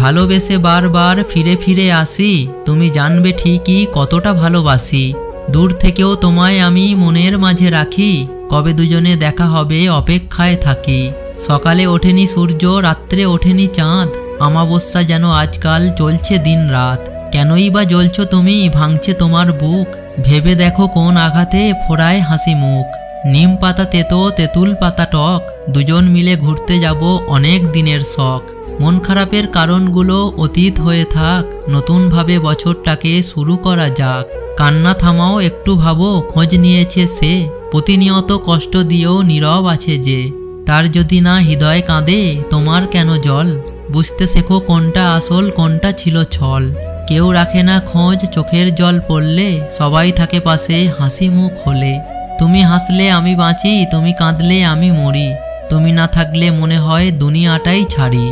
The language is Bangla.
ভালোবেসে বারবার ফিরে ফিরে আসি, তুমি জানবে ঠিকই কতটা ভালোবাসি। দূর থেকেও তোমায় আমি মনের মাঝে রাখি, কবে দুজনে দেখা হবে অপেক্ষায় থাকি। সকালে ওঠেনি সূর্য, রাত্রে ওঠেনি চাঁদ, অমাবস্যা যেন আজকাল চলছে দিন রাত। কেনই বা জ্বলছো তুমি, ভাঙছে তোমার বুক, ভেবে দেখো কোন আঘাতে ফোড়ায় হাসি মুখ। নিম পাতা তেতো, তেঁতুল পাতা টক, দুজন মিলে ঘুরতে যাব অনেক দিনের শখ। মন খারাপের কারণগুলো অতীত হয়ে থাক, নতুনভাবে বছরটাকে শুরু করা যাক। কান্না থামাও, একটু ভাবো, খোঁজ নিয়েছে সে, প্রতিনিয়ত কষ্ট দিয়েও নীরব আছে যে। তার যদি না হৃদয় কাঁদে, তোমার কেন জল? বুঝতে শেখো কোনটা আসল, কোনটা ছিল ছল। কেউ রাখে না খোঁজ, চোখের জল পড়লে সবাই থাকে পাশে হাসি মুখ হলে। তুমি হাসলে আমি বাঁচি, তুমি কাঁদলে আমি মরি, তুমি না থাকলে মনে হয় দুনিয়াটাই ছাড়ি।